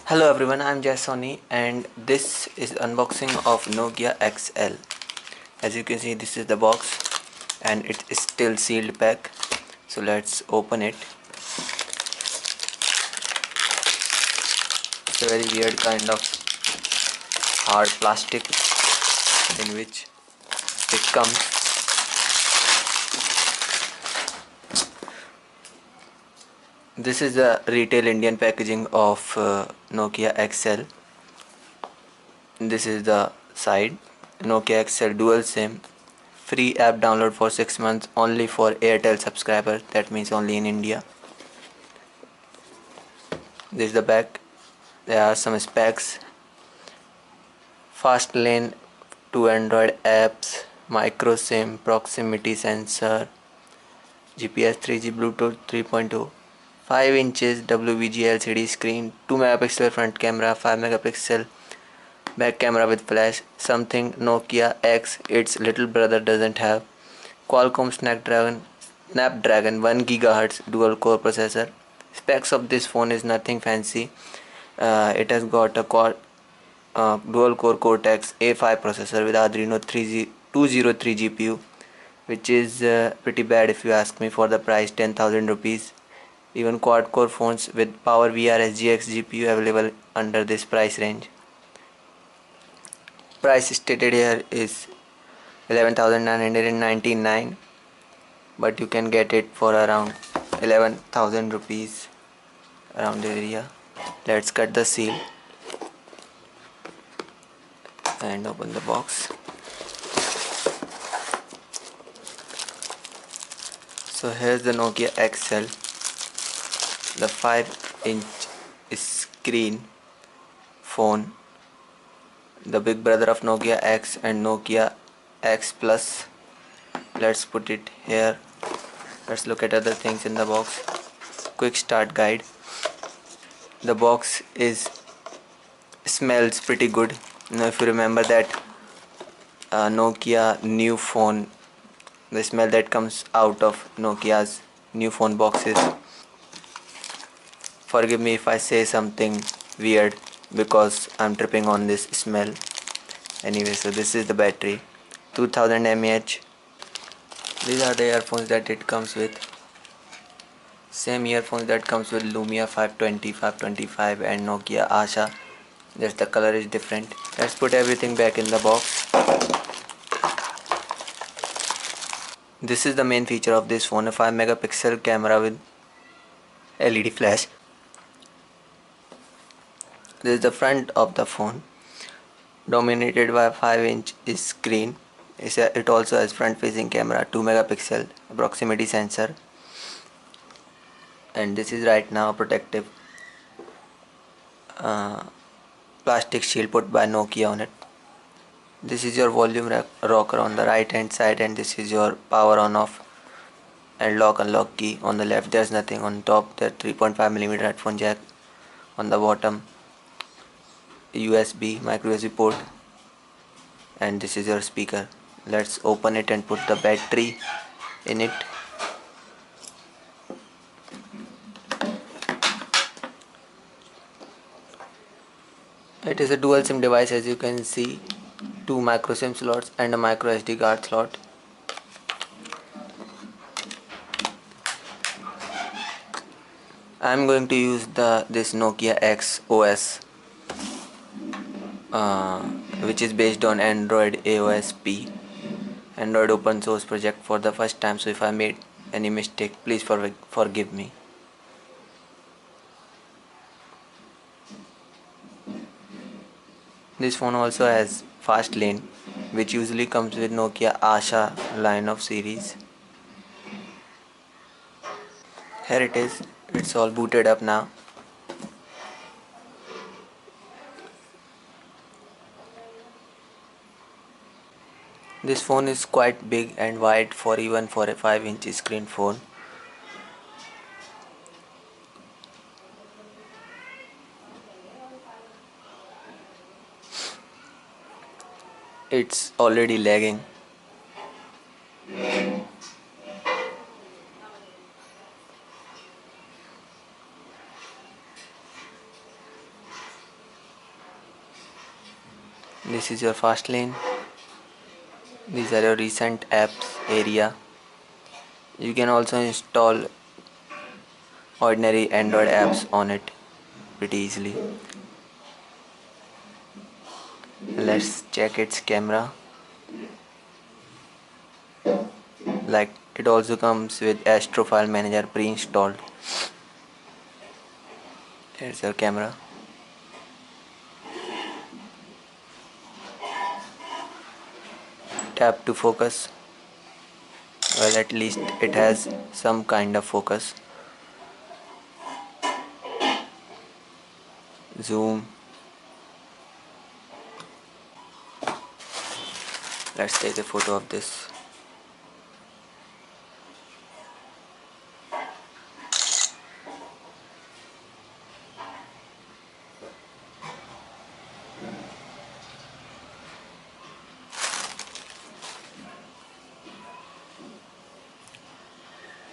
Hello everyone, I'm Jasoni and this is unboxing of Nokia XL. As you can see, this is the box and it is still sealed pack. So let's open it. It's a very weird kind of hard plastic in which it comes. This is the retail Indian packaging of Nokia XL. This is the side. Nokia XL dual SIM. Free app download for 6 months only for Airtel subscribers. That means only in India. This is the back. There are some specs. Fast lane to Android apps, micro SIM, proximity sensor, GPS 3G, Bluetooth 3.2, 5 inches WVG LCD screen, 2 megapixel front camera, 5 megapixel back camera with flash, something Nokia X its little brother doesn't have. Qualcomm Snapdragon 1 GHz dual core processor. Specs of this phone is nothing fancy. It has got a dual core Cortex A5 processor with Adreno 203 GPU, which is pretty bad if you ask me for the price, 10,000 rupees. Even quad core phones with Power VR SGX GPU available under this price range. Price stated here is 11,999, but you can get it for around 11,000 rupees around the area. Let's cut the seal and open the box. So here's the Nokia XL, the 5-inch screen phone, the big brother of Nokia X and Nokia X Plus. Let's put it here. Let's look at other things in the box. Quick start guide. The box smells pretty good. Now if you remember that Nokia new phone, the smell that comes out of Nokia's new phone boxes. Forgive me if I say something weird because I'm tripping on this smell. Anyway, so this is the battery, 2000 mAh. These are the earphones that it comes with. Same earphones that comes with Lumia 520, 525 and Nokia Asha. Just the color is different. Let's put everything back in the box. This is the main feature of this phone, a 5 megapixel camera with LED flash. This is the front of the phone, dominated by a 5-inch screen. It also has front facing camera, 2 megapixel proximity sensor, and this is right now protective plastic shield put by Nokia on it. This is your volume rocker on the right hand side, and this is your power on off and lock unlock key. On the left there's nothing. On top there 3.5mm headphone jack. On the bottom USB micro USB port, and this is your speaker. Let's open it and put the battery in it. It is a dual SIM device, as you can see, 2 micro SIM slots and a micro SD card slot. I am going to use this Nokia X OS, which is based on Android AOSP, Android open source project for the first time. So if I made any mistake, please forgive me. This phone also has fast lane, which usually comes with Nokia Asha line of series. Here it is. It's all booted up now. This phone is quite big and wide for even for a 5-inch screen phone. It's already lagging. This is your fast lane. These are your recent apps area. You can also install ordinary Android apps on it pretty easily. Let's check its camera. Like, it also comes with Astro File Manager pre-installed. Here's your camera. Tap to focus. Well, at least it has some kind of focus. Zoom. Let's take a photo of this.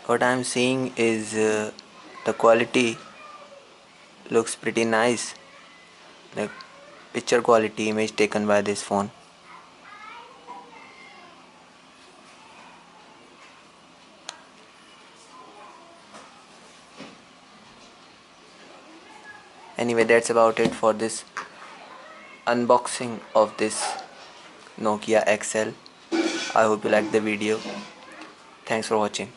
What I'm seeing is the quality looks pretty nice. The picture quality image taken by this phone. Anyway, that's about it for this unboxing of this Nokia XL. I hope you liked the video. Thanks for watching.